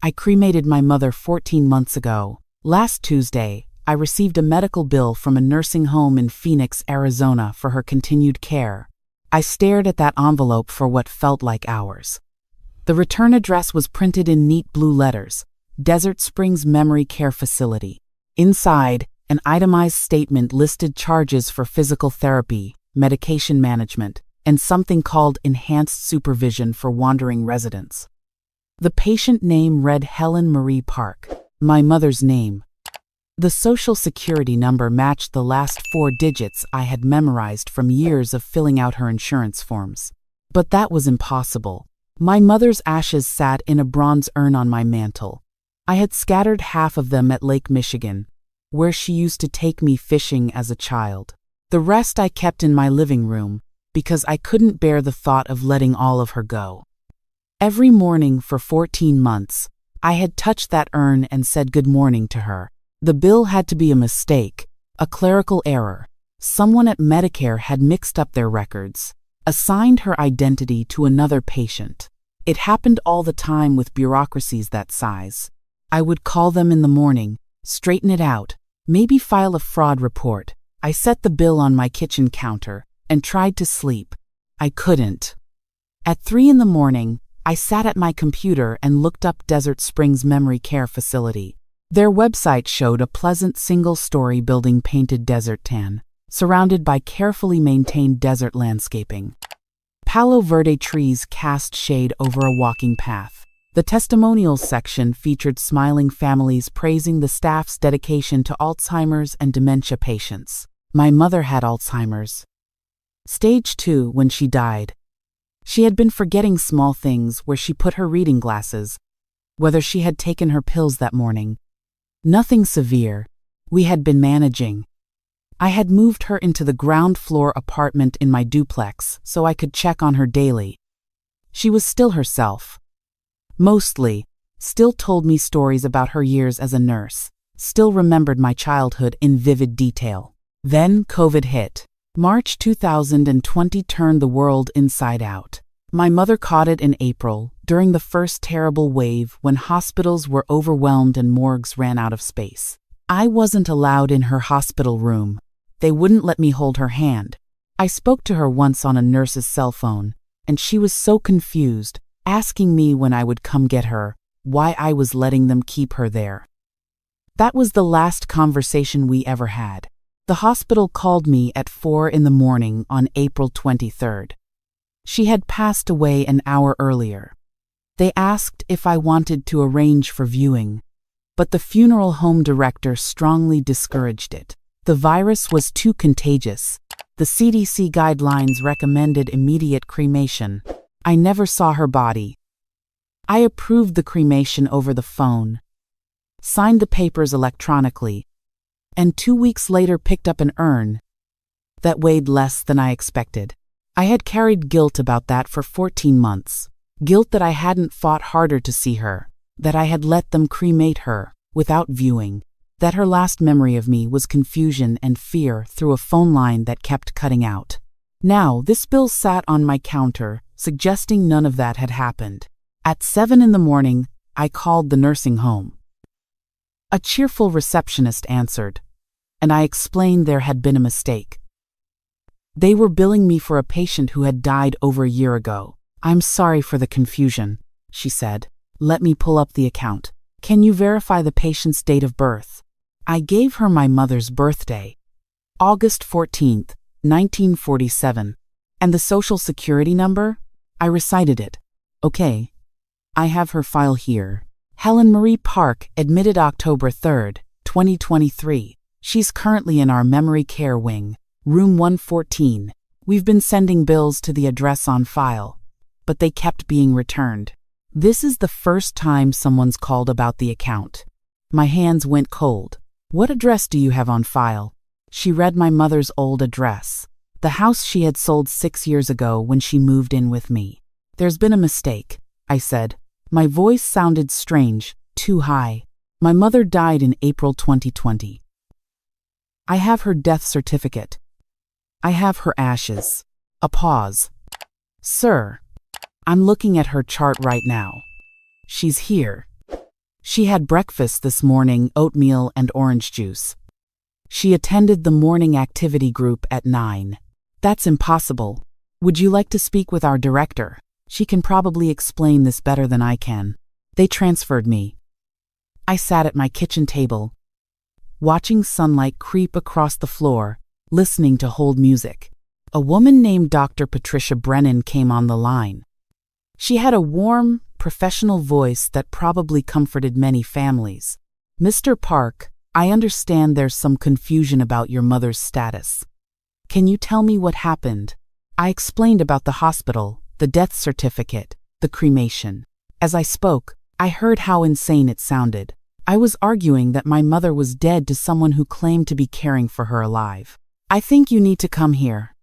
I cremated my mother 14 months ago. Last Tuesday, I received a medical bill from a nursing home in Phoenix, Arizona for her continued care. I stared at that envelope for what felt like hours. The return address was printed in neat blue letters: Desert Springs Memory Care Facility. Inside, an itemized statement listed charges for physical therapy, medication management, and something called enhanced supervision for wandering residents. The patient name read Helen Marie Park, my mother's name. The Social Security number matched the last 4 digits I had memorized from years of filling out her insurance forms. But that was impossible. My mother's ashes sat in a bronze urn on my mantel. I had scattered half of them at Lake Michigan, where she used to take me fishing as a child. The rest I kept in my living room, because I couldn't bear the thought of letting all of her go. Every morning for 14 months, I had touched that urn and said good morning to her. The bill had to be a mistake, a clerical error. Someone at Medicare had mixed up their records, assigned her identity to another patient. It happened all the time with bureaucracies that size. I would call them in the morning, straighten it out, maybe file a fraud report. I set the bill on my kitchen counter and tried to sleep. I couldn't. At 3 in the morning, I sat at my computer and looked up Desert Springs Memory Care Facility. Their website showed a pleasant single-story building painted desert tan, surrounded by carefully maintained desert landscaping. Palo Verde trees cast shade over a walking path. The testimonials section featured smiling families praising the staff's dedication to Alzheimer's and dementia patients. My mother had Alzheimer's. Stage 2 when she died. She had been forgetting small things: where she put her reading glasses, whether she had taken her pills that morning. Nothing severe. We had been managing. I had moved her into the ground floor apartment in my duplex so I could check on her daily. She was still herself. Mostly, still told me stories about her years as a nurse, still remembered my childhood in vivid detail. Then COVID hit. March 2020 turned the world inside out. My mother caught it in April, during the first terrible wave when hospitals were overwhelmed and morgues ran out of space. I wasn't allowed in her hospital room. They wouldn't let me hold her hand. I spoke to her once on a nurse's cell phone, and she was so confused, asking me when I would come get her, why I was letting them keep her there. That was the last conversation we ever had. The hospital called me at 4 in the morning on April 23rd. She had passed away an hour earlier. They asked if I wanted to arrange for viewing, but the funeral home director strongly discouraged it. The virus was too contagious. The CDC guidelines recommended immediate cremation. I never saw her body. I approved the cremation over the phone, signed the papers electronically, and 2 weeks later picked up an urn that weighed less than I expected. I had carried guilt about that for 14 months. Guilt that I hadn't fought harder to see her, that I had let them cremate her without viewing, that her last memory of me was confusion and fear through a phone line that kept cutting out. Now, this bill sat on my counter, suggesting none of that had happened. At 7 in the morning, I called the nursing home. A cheerful receptionist answered, and I explained there had been a mistake. They were billing me for a patient who had died over a year ago. "I'm sorry for the confusion," she said. "Let me pull up the account. Can you verify the patient's date of birth?" I gave her my mother's birthday, August 14th, 1947. And the Social Security number? I recited it. "Okay. I have her file here. Helen Marie Park, admitted October 3rd, 2023. She's currently in our memory care wing, room 114. We've been sending bills to the address on file, but they kept being returned. This is the first time someone's called about the account." My hands went cold. "What address do you have on file?" She read my mother's old address, the house she had sold 6 years ago when she moved in with me. "There's been a mistake," I said. My voice sounded strange, too high. "My mother died in April 2020. I have her death certificate. I have her ashes." A pause. "Sir, I'm looking at her chart right now. She's here." She had breakfast this morning, oatmeal and orange juice. She attended the morning activity group at 9. That's impossible. Would you like to speak with our director? She can probably explain this better than I can. They transferred me. I sat at my kitchen table, watching sunlight creep across the floor, listening to hold music. A woman named Dr. Patricia Brennan came on the line. She had a warm, professional voice that probably comforted many families. Mr. Park, I understand there's some confusion about your mother's status. Can you tell me what happened? I explained about the hospital, the death certificate, the cremation. As I spoke, I heard how insane it sounded. I was arguing that my mother was dead to someone who claimed to be caring for her alive. I think you need to come here.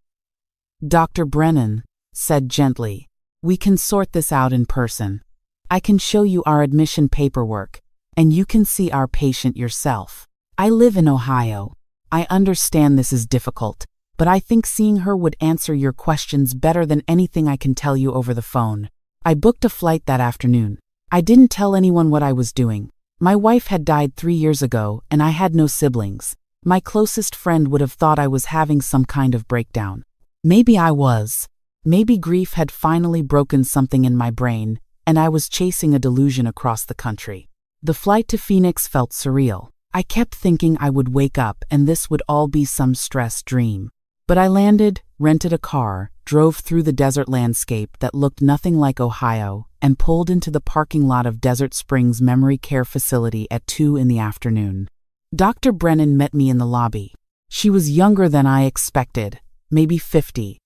Dr. Brennan said gently, we can sort this out in person. I can show you our admission paperwork, and you can see our patient yourself. I live in Ohio. I understand this is difficult, but I think seeing her would answer your questions better than anything I can tell you over the phone. I booked a flight that afternoon. I didn't tell anyone what I was doing. My wife had died 3 years ago, and I had no siblings. My closest friend would have thought I was having some kind of breakdown. Maybe I was. Maybe grief had finally broken something in my brain, and I was chasing a delusion across the country. The flight to Phoenix felt surreal. I kept thinking I would wake up and this would all be some stress dream. But I landed, rented a car, drove through the desert landscape that looked nothing like Ohio, and pulled into the parking lot of Desert Springs Memory Care Facility at 2 in the afternoon. Dr. Brennan met me in the lobby. She was younger than I expected, maybe 50,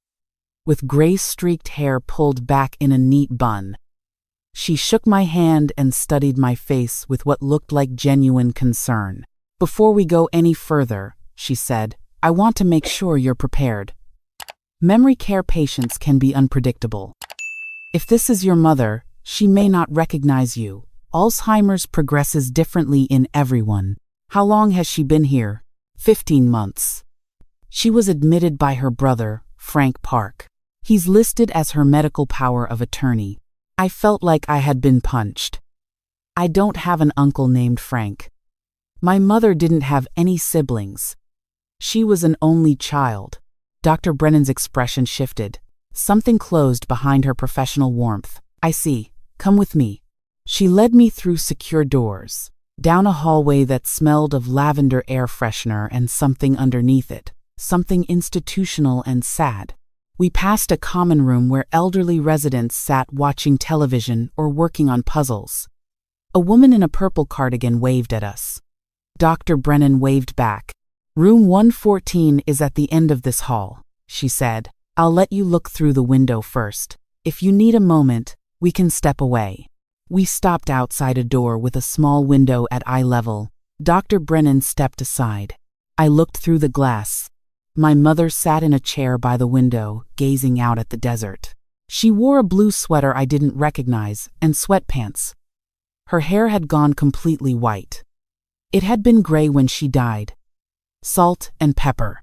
with gray-streaked hair pulled back in a neat bun. She shook my hand and studied my face with what looked like genuine concern. Before we go any further, she said, I want to make sure you're prepared. Memory care patients can be unpredictable. If this is your mother, she may not recognize you. Alzheimer's progresses differently in everyone. How long has she been here? 15 months. She was admitted by her brother, Frank Park. He's listed as her medical power of attorney. I felt like I had been punched. I don't have an uncle named Frank. My mother didn't have any siblings. She was an only child. Dr. Brennan's expression shifted. Something closed behind her professional warmth. I see. Come with me. She led me through secure doors, down a hallway that smelled of lavender air freshener and something underneath it, something institutional and sad. We passed a common room where elderly residents sat watching television or working on puzzles. A woman in a purple cardigan waved at us. Dr. Brennan waved back. Room 114 is at the end of this hall, she said. I'll let you look through the window first. If you need a moment, we can step away. We stopped outside a door with a small window at eye level. Dr. Brennan stepped aside. I looked through the glass. My mother sat in a chair by the window, gazing out at the desert. She wore a blue sweater I didn't recognize and sweatpants. Her hair had gone completely white. It had been gray when she died. Salt and pepper.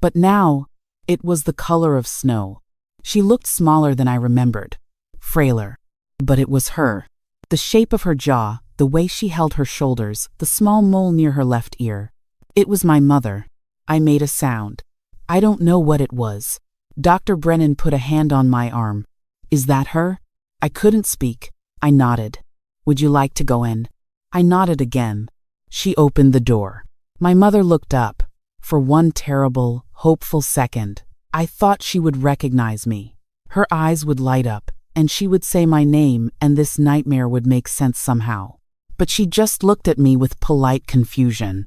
But now, it was the color of snow. She looked smaller than I remembered, frailer. But it was her. The shape of her jaw, the way she held her shoulders, the small mole near her left ear. It was my mother. I made a sound. I don't know what it was. Dr. Brennan put a hand on my arm. Is that her? I couldn't speak. I nodded. Would you like to go in? I nodded again. She opened the door. My mother looked up. For one terrible, hopeful second, I thought she would recognize me. Her eyes would light up, and she would say my name, and this nightmare would make sense somehow. But she just looked at me with polite confusion.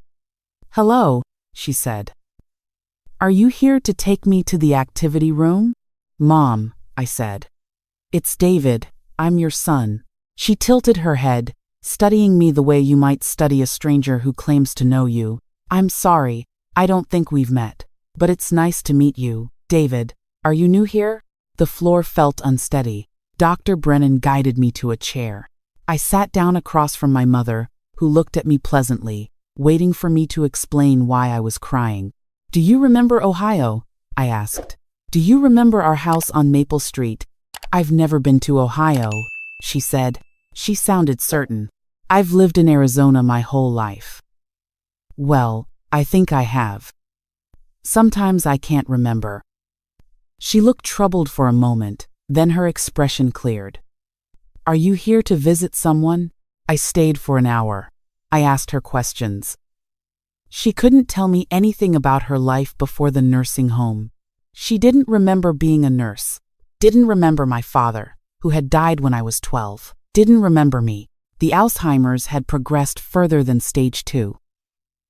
Hello, she said. Are you here to take me to the activity room? Mom, I said. It's David, I'm your son. She tilted her head, studying me the way you might study a stranger who claims to know you. I'm sorry, I don't think we've met. But it's nice to meet you, David. Are you new here? The floor felt unsteady. Dr. Brennan guided me to a chair. I sat down across from my mother, who looked at me pleasantly, waiting for me to explain why I was crying. Do you remember Ohio? I asked. Do you remember our house on Maple Street? I've never been to Ohio, she said. She sounded certain. I've lived in Arizona my whole life. Well, I think I have. Sometimes I can't remember. She looked troubled for a moment, then her expression cleared. Are you here to visit someone? I stayed for an hour. I asked her questions. She couldn't tell me anything about her life before the nursing home. She didn't remember being a nurse, didn't remember my father, who had died when I was 12, didn't remember me. The Alzheimer's had progressed further than stage 2.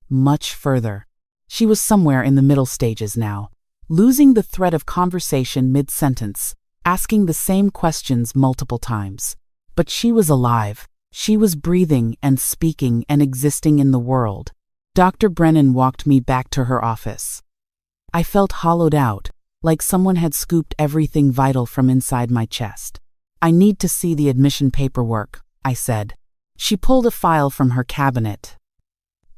Much further. She was somewhere in the middle stages now, losing the thread of conversation mid-sentence, asking the same questions multiple times. But she was alive. She was breathing and speaking and existing in the world. Dr. Brennan walked me back to her office. I felt hollowed out, like someone had scooped everything vital from inside my chest. I need to see the admission paperwork, I said. She pulled a file from her cabinet.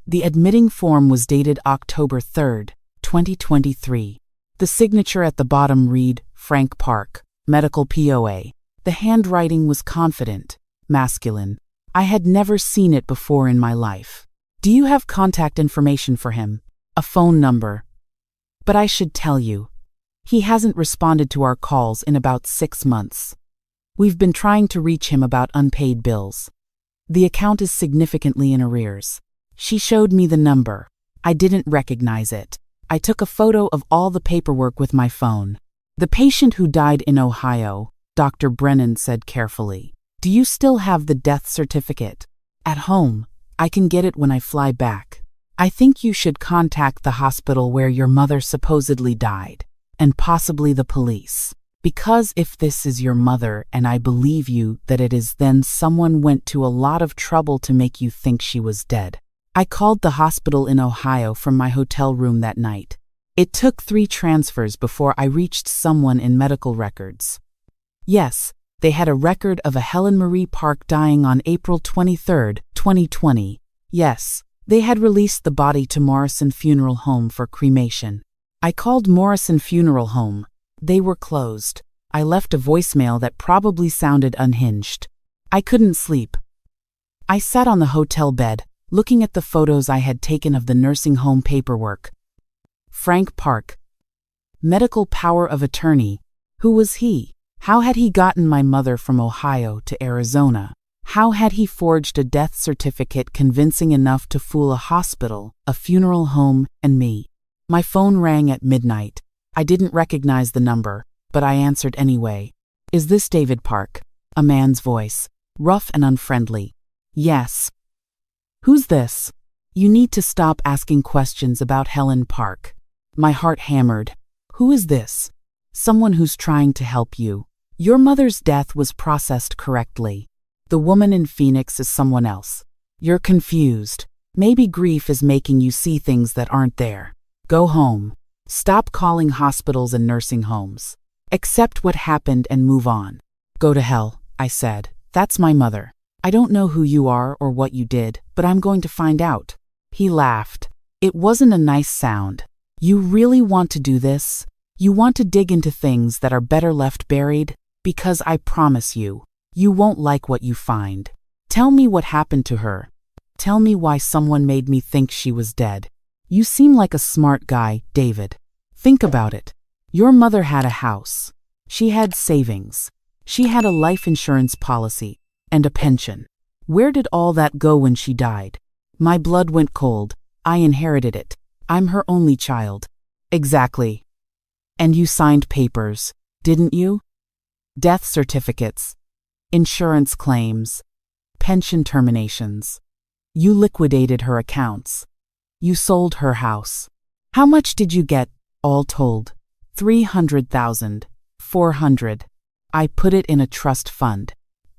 The admitting form was dated October 3rd, 2023. The signature at the bottom read, Frank Park, Medical POA. The handwriting was confident, masculine. I had never seen it before in my life. Do you have contact information for him? A phone number? But I should tell you. He hasn't responded to our calls in about 6 months. We've been trying to reach him about unpaid bills. The account is significantly in arrears. She showed me the number. I didn't recognize it. I took a photo of all the paperwork with my phone. The patient who died in Ohio, Dr. Brennan said carefully. Do you still have the death certificate? At home. I can get it when I fly back. I think you should contact the hospital where your mother supposedly died, and possibly the police. Because if this is your mother and I believe you that it is, then someone went to a lot of trouble to make you think she was dead. I called the hospital in Ohio from my hotel room that night. It took 3 transfers before I reached someone in medical records. Yes, they had a record of a Helen Marie Park dying on April 23, 2020. Yes, they had released the body to Morrison Funeral Home for cremation. I called Morrison Funeral Home. They were closed. I left a voicemail that probably sounded unhinged. I couldn't sleep. I sat on the hotel bed, looking at the photos I had taken of the nursing home paperwork. Frank Park. Medical power of attorney. Who was he? How had he gotten my mother from Ohio to Arizona? How had he forged a death certificate convincing enough to fool a hospital, a funeral home, and me? My phone rang at midnight. I didn't recognize the number, but I answered anyway. Is this David Park? A man's voice, rough and unfriendly. Yes. Who's this? You need to stop asking questions about Helen Park. My heart hammered. Who is this? Someone who's trying to help you. Your mother's death was processed correctly. The woman in Phoenix is someone else. You're confused. Maybe grief is making you see things that aren't there. Go home. Stop calling hospitals and nursing homes. Accept what happened and move on. Go to hell, I said. That's my mother. I don't know who you are or what you did, but I'm going to find out. He laughed. It wasn't a nice sound. You really want to do this? You want to dig into things that are better left buried? Because I promise you, you won't like what you find. Tell me what happened to her. Tell me why someone made me think she was dead. You seem like a smart guy, David. Think about it. Your mother had a house. She had savings. She had a life insurance policy and a pension. Where did all that go when she died? My blood went cold. I inherited it. I'm her only child. Exactly. And you signed papers, didn't you? Death certificates, insurance claims, pension terminations. You liquidated her accounts. You sold her house. How much did you get, all told? 300,000, 400. I put it in a trust fund.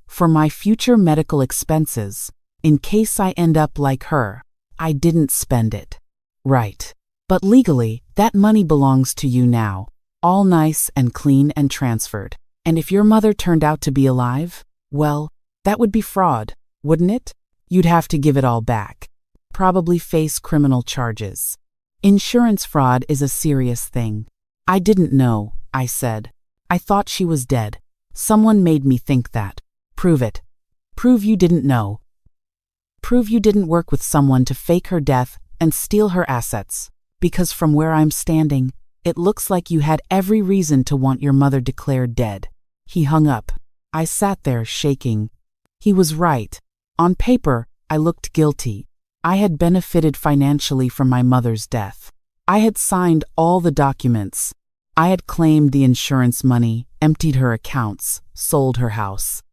For my future medical expenses, in case I end up like her. I didn't spend it. Right. But legally, that money belongs to you now. All nice and clean and transferred. And if your mother turned out to be alive, well, that would be fraud, wouldn't it? You'd have to give it all back. Probably face criminal charges. Insurance fraud is a serious thing. I didn't know, I said. I thought she was dead. Someone made me think that. Prove it. Prove you didn't know. prove you didn't work with someone to fake her death and steal her assets. Because from where I'm standing, it looks like you had every reason to want your mother declared dead." He hung up. I sat there shaking. He was right. On paper, I looked guilty. I had benefited financially from my mother's death. I had signed all the documents. I had claimed the insurance money, emptied her accounts, sold her house.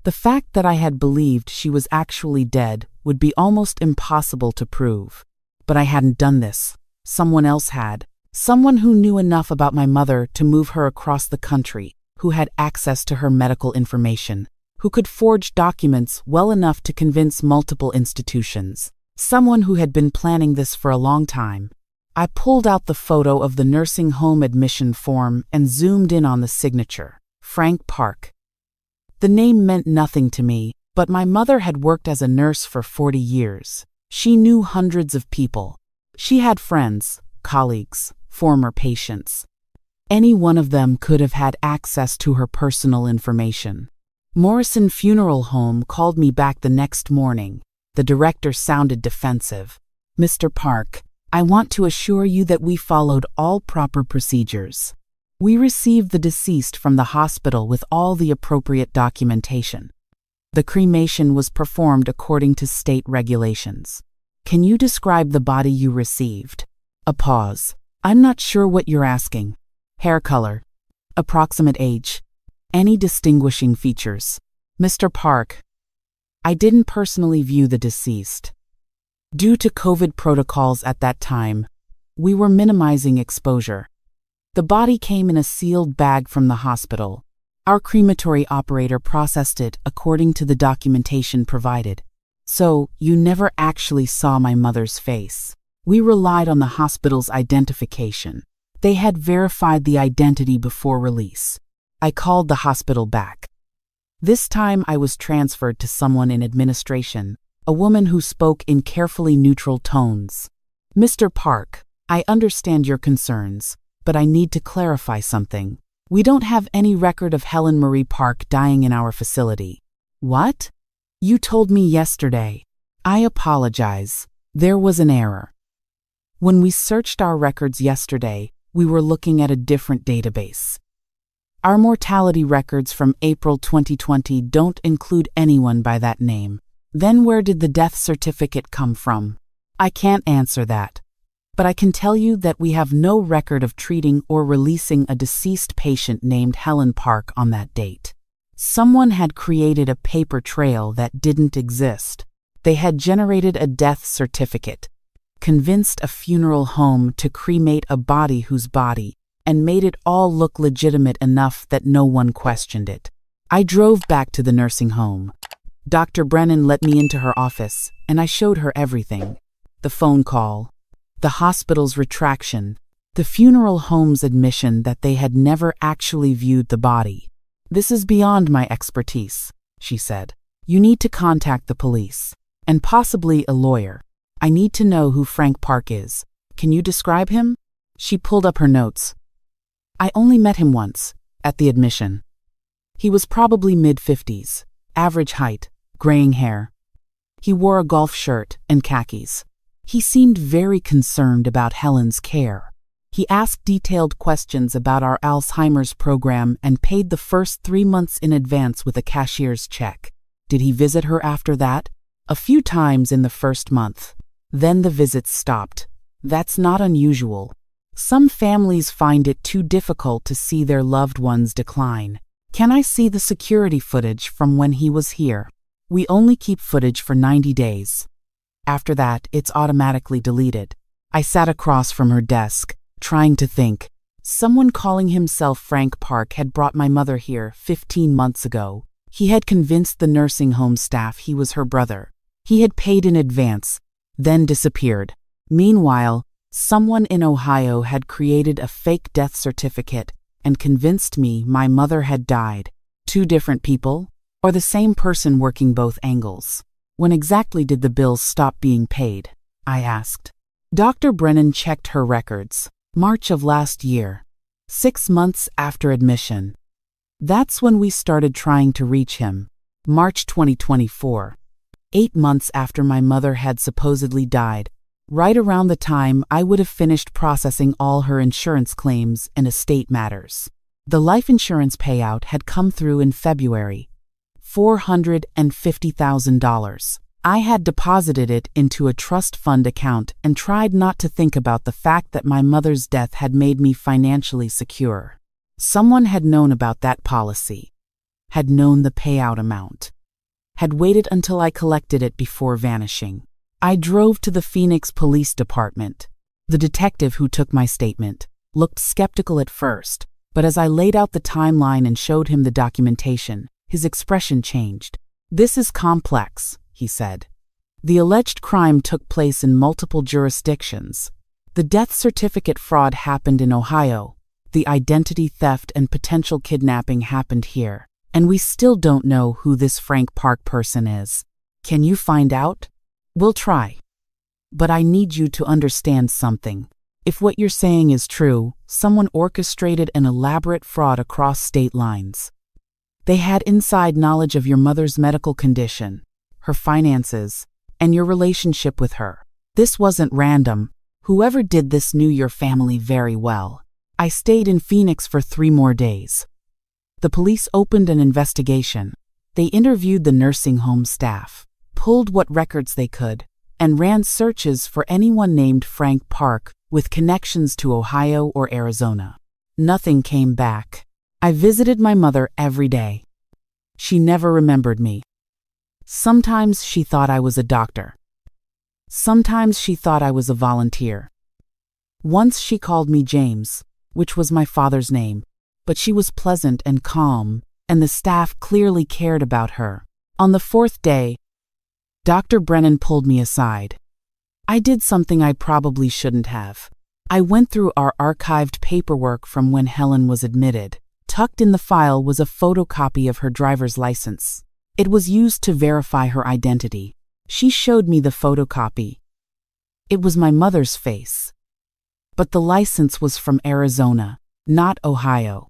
The fact that I had believed she was actually dead would be almost impossible to prove. But I hadn't done this. Someone else had. Someone who knew enough about my mother to move her across the country, who had access to her medical information, who could forge documents well enough to convince multiple institutions. Someone who had been planning this for a long time. I pulled out the photo of the nursing home admission form and zoomed in on the signature. Frank Park. The name meant nothing to me, but my mother had worked as a nurse for 40 years. She knew hundreds of people. She had friends, colleagues, former patients. Any one of them could have had access to her personal information. Morrison Funeral Home called me back the next morning. The director sounded defensive. "Mr. Park, I want to assure you that we followed all proper procedures. We received the deceased from the hospital with all the appropriate documentation. The cremation was performed according to state regulations. Can you describe the body you received?" A pause. "I'm not sure what you're asking." "Hair color. Approximate age. Any distinguishing features?" "Mr. Park, I didn't personally view the deceased. Due to COVID protocols at that time, we were minimizing exposure. The body came in a sealed bag from the hospital. Our crematory operator processed it according to the documentation provided. So, you never actually saw my mother's face. We relied on the hospital's identification. They had verified the identity before release. I called the hospital back. This time I was transferred to someone in administration, a woman who spoke in carefully neutral tones. "Mr. Park, I understand your concerns, but I need to clarify something. We don't have any record of Helen Marie Park dying in our facility." "What?" "You told me yesterday." "I apologize. There was an error. When we searched our records yesterday, we were looking at a different database. Our mortality records from April 2020 don't include anyone by that name. Then where did the death certificate come from?" "I can't answer that. But I can tell you that we have no record of treating or releasing a deceased patient named Helen Park on that date. Someone had created a paper trail that didn't exist. They had generated a death certificate, convinced a funeral home to cremate a body whose body, and made it all look legitimate enough that no one questioned it." I drove back to the nursing home. Dr. Brennan let me into her office, and I showed her everything. The phone call, the hospital's retraction, the funeral home's admission that they had never actually viewed the body. "This is beyond my expertise," she said. "You need to contact the police, and possibly a lawyer. I need to know who Frank Park is. Can you describe him?" She pulled up her notes. "I only met him once, at the admission. He was probably mid-50s, average height, graying hair. He wore a golf shirt and khakis. He seemed very concerned about Helen's care. He asked detailed questions about our Alzheimer's program and paid the first 3 months in advance with a cashier's check. Did he visit her after that?" "A few times in the first month. Then the visits stopped. That's not unusual. Some families find it too difficult to see their loved ones decline." "Can I see the security footage from when he was here?" "We only keep footage for 90 days. After that, it's automatically deleted." I sat across from her desk, trying to think. Someone calling himself Frank Park had brought my mother here 15 months ago. He had convinced the nursing home staff he was her brother. He had paid in advance, then disappeared. Meanwhile, someone in Ohio had created a fake death certificate and convinced me my mother had died. 2 different people? Or the same person working both angles? "When exactly did the bills stop being paid?" I asked. Dr. Brennan checked her records. "March of last year. 6 months after admission. That's when we started trying to reach him. March 2024. 8 months after my mother had supposedly died, right around the time I would have finished processing all her insurance claims and estate matters. The life insurance payout had come through in February, $450,000. I had deposited it into a trust fund account and tried not to think about the fact that my mother's death had made me financially secure. Someone had known about that policy, had known the payout amount, had waited until I collected it before vanishing. I drove to the Phoenix Police Department. The detective who took my statement looked skeptical at first, but as I laid out the timeline and showed him the documentation, his expression changed. "This is complex," he said. "The alleged crime took place in multiple jurisdictions. The death certificate fraud happened in Ohio. The identity theft and potential kidnapping happened here. And we still don't know who this Frank Park person is. Can you find out?" "We'll try. But I need you to understand something. If what you're saying is true, someone orchestrated an elaborate fraud across state lines. They had inside knowledge of your mother's medical condition, her finances, and your relationship with her. This wasn't random. Whoever did this knew your family very well." I stayed in Phoenix for 3 more days. The police opened an investigation. They interviewed the nursing home staff, pulled what records they could, and ran searches for anyone named Frank Park with connections to Ohio or Arizona. Nothing came back. I visited my mother every day. She never remembered me. Sometimes she thought I was a doctor. Sometimes she thought I was a volunteer. Once she called me James, which was my father's name, but she was pleasant and calm, and the staff clearly cared about her. On the 4th day, Dr. Brennan pulled me aside. I did something I probably shouldn't have. I went through our archived paperwork from when Helen was admitted. Tucked in the file was a photocopy of her driver's license. It was used to verify her identity. She showed me the photocopy. It was my mother's face. But the license was from Arizona, not Ohio.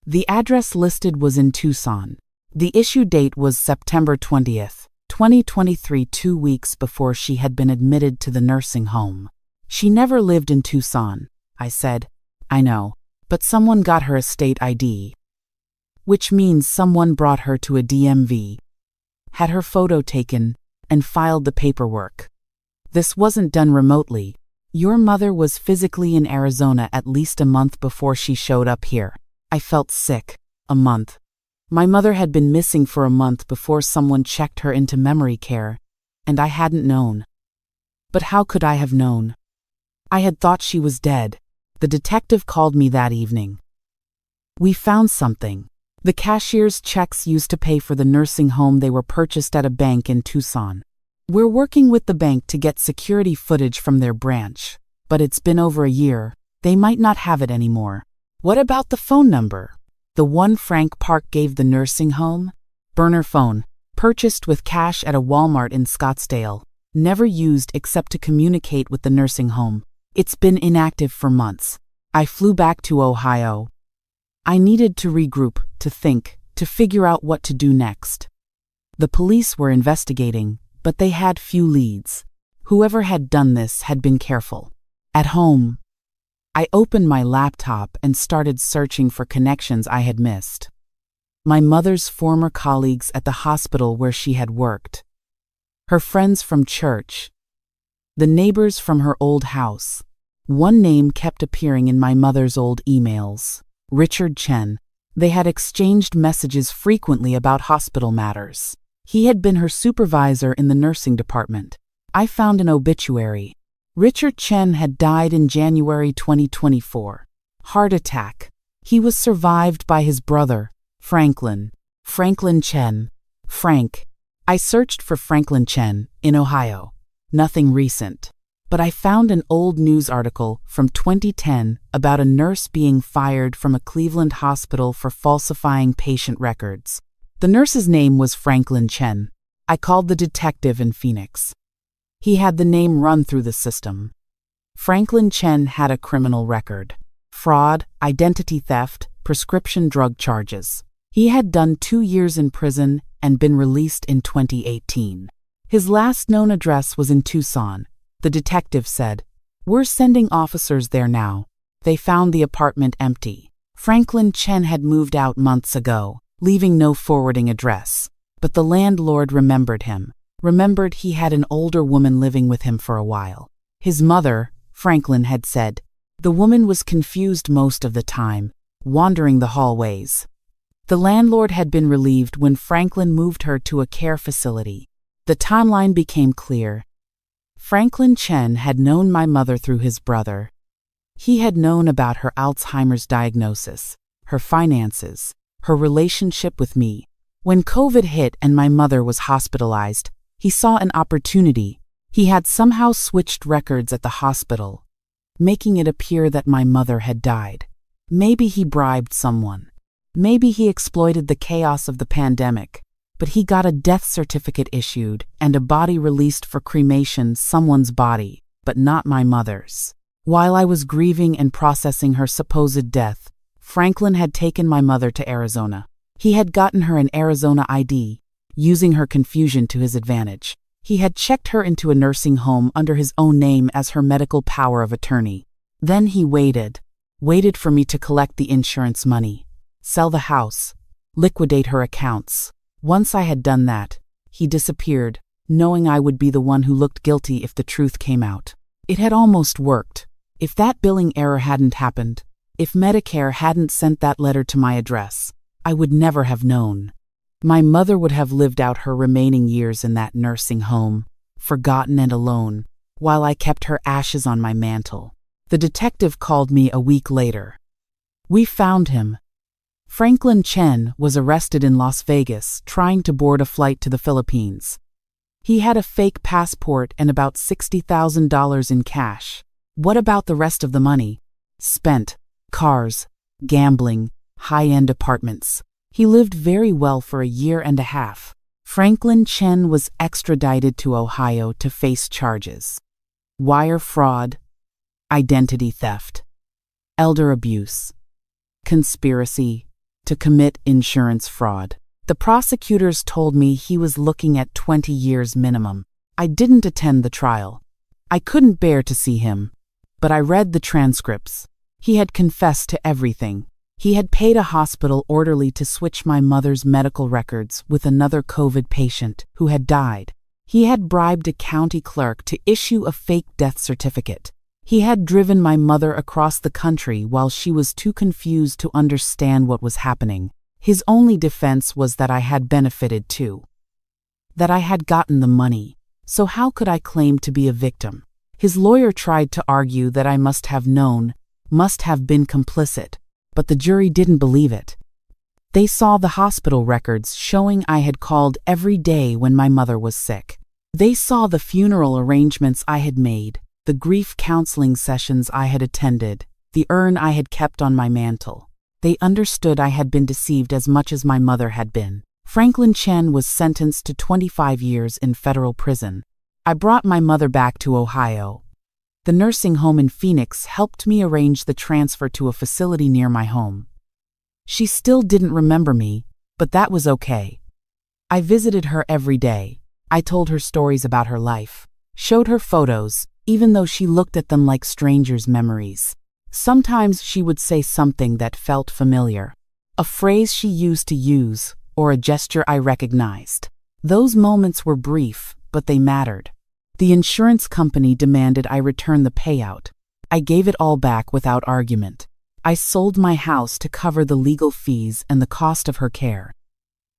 The address listed was in Tucson. The issue date was September 20th, 2023, 2 weeks before she had been admitted to the nursing home. "She never lived in Tucson," I said. "I know, but someone got her a state ID, which means someone brought her to a DMV, had her photo taken, and filed the paperwork. This wasn't done remotely. Your mother was physically in Arizona at least a month before she showed up here." I felt sick. A month. My mother had been missing for a month before someone checked her into memory care, and I hadn't known. But how could I have known? I had thought she was dead. The detective called me that evening. "We found something. The cashier's checks used to pay for the nursing home they were purchased at a bank in Tucson. We're working with the bank to get security footage from their branch, but it's been over a year. They might not have it anymore." "What about the phone number? The one Frank Park gave the nursing home?" "Burner phone, purchased with cash at a Walmart in Scottsdale, never used except to communicate with the nursing home. It's been inactive for months. I flew back to Ohio. I needed to regroup, to think, to figure out what to do next." The police were investigating, but they had few leads. Whoever had done this had been careful. At home, I opened my laptop and started searching for connections I had missed. My mother's former colleagues at the hospital where she had worked. Her friends from church. The neighbors from her old house. One name kept appearing in my mother's old emails. Richard Chen. They had exchanged messages frequently about hospital matters. He had been her supervisor in the nursing department. I found an obituary. Richard Chen had died in January 2024. Heart attack. He was survived by his brother, Franklin Chen. Frank. I searched for Franklin Chen in Ohio. Nothing recent. But I found an old news article from 2010 about a nurse being fired from a Cleveland hospital for falsifying patient records. The nurse's name was Franklin Chen. I called the detective in Phoenix. He had the name run through the system. Franklin Chen had a criminal record. Fraud, identity theft, prescription drug charges. He had done 2 years in prison and been released in 2018. His last known address was in Tucson. The detective said, "We're sending officers there now." They found the apartment empty. Franklin Chen had moved out months ago, leaving no forwarding address. But the landlord remembered him, remembered he had an older woman living with him for a while. His mother, Franklin had said, the woman was confused most of the time, wandering the hallways. The landlord had been relieved when Franklin moved her to a care facility. The timeline became clear. Franklin Chen had known my mother through his brother. He had known about her Alzheimer's diagnosis, her finances, her relationship with me. When COVID hit and my mother was hospitalized, he saw an opportunity. He had somehow switched records at the hospital, making it appear that my mother had died. Maybe he bribed someone. Maybe he exploited the chaos of the pandemic. But he got a death certificate issued and a body released for cremation, someone's body, but not my mother's. While I was grieving and processing her supposed death, Franklin had taken my mother to Arizona. He had gotten her an Arizona ID, using her confusion to his advantage. He had checked her into a nursing home under his own name as her medical power of attorney. Then he waited for me to collect the insurance money, sell the house, liquidate her accounts. Once I had done that, he disappeared, knowing I would be the one who looked guilty if the truth came out. It had almost worked. If that billing error hadn't happened, if Medicare hadn't sent that letter to my address, I would never have known. My mother would have lived out her remaining years in that nursing home, forgotten and alone, while I kept her ashes on my mantle. The detective called me a week later. We found him. Franklin Chen was arrested in Las Vegas trying to board a flight to the Philippines. He had a fake passport and about $60,000 in cash. What about the rest of the money? Spent. Cars, gambling, high-end apartments. He lived very well for a year and a half. Franklin Chen was extradited to Ohio to face charges: wire fraud, identity theft, elder abuse, conspiracy to commit insurance fraud. The prosecutors told me he was looking at 20 years minimum. I didn't attend the trial. I couldn't bear to see him. But I read the transcripts. He had confessed to everything. He had paid a hospital orderly to switch my mother's medical records with another COVID patient who had died. He had bribed a county clerk to issue a fake death certificate. He had driven my mother across the country while she was too confused to understand what was happening. His only defense was that I had benefited too, that I had gotten the money. So how could I claim to be a victim? His lawyer tried to argue that I must have known, must have been complicit, but the jury didn't believe it. They saw the hospital records showing I had called every day when my mother was sick. They saw the funeral arrangements I had made, the grief counseling sessions I had attended, the urn I had kept on my mantle. They understood I had been deceived as much as my mother had been. Franklin Chen was sentenced to 25 years in federal prison. I brought my mother back to Ohio. The nursing home in Phoenix helped me arrange the transfer to a facility near my home. She still didn't remember me, but that was okay. I visited her every day. I told her stories about her life, showed her photos, even though she looked at them like strangers' memories. Sometimes she would say something that felt familiar, a phrase she used to use, or a gesture I recognized. Those moments were brief, but they mattered. The insurance company demanded I return the payout. I gave it all back without argument. I sold my house to cover the legal fees and the cost of her care.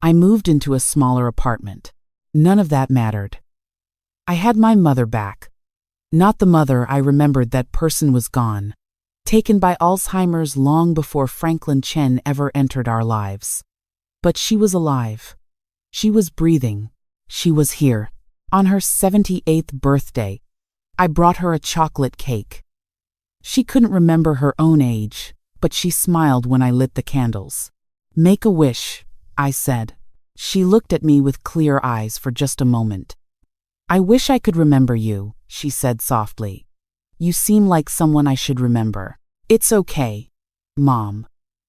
I moved into a smaller apartment. None of that mattered. I had my mother back. Not the mother I remembered. That person was gone, taken by Alzheimer's long before Franklin Chen ever entered our lives. But she was alive. She was breathing. She was here. On her 78th birthday, I brought her a chocolate cake. She couldn't remember her own age, but she smiled when I lit the candles. "Make a wish," I said. She looked at me with clear eyes for just a moment. "I wish I could remember you," she said softly. "You seem like someone I should remember." "It's okay, Mom,"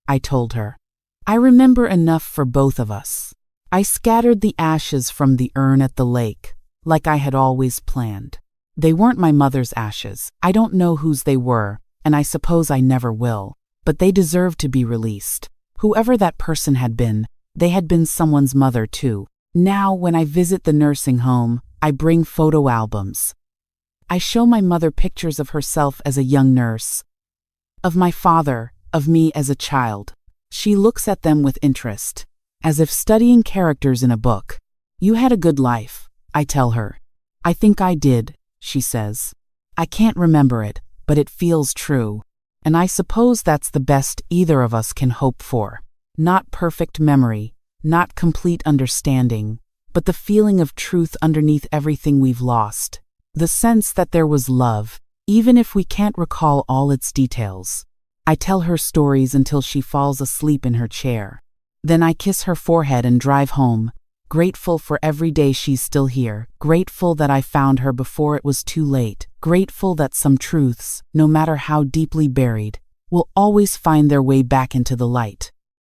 I told her. "I remember enough for both of us." I scattered the ashes from the urn at the lake, like I had always planned. They weren't my mother's ashes. I don't know whose they were, and I suppose I never will, but they deserve to be released. Whoever that person had been, they had been someone's mother too. Now, when I visit the nursing home, I bring photo albums. I show my mother pictures of herself as a young nurse, of my father, of me as a child. She looks at them with interest, as if studying characters in a book. You had a good life, I tell her. I think I did, she says. I can't remember it, but it feels true. And I suppose that's the best either of us can hope for. Not perfect memory, not complete understanding, but the feeling of truth underneath everything we've lost. The sense that there was love, even if we can't recall all its details. I tell her stories until she falls asleep in her chair. Then I kiss her forehead and drive home, grateful for every day she's still here, grateful that I found her before it was too late, grateful that some truths, no matter how deeply buried, will always find their way back into the light.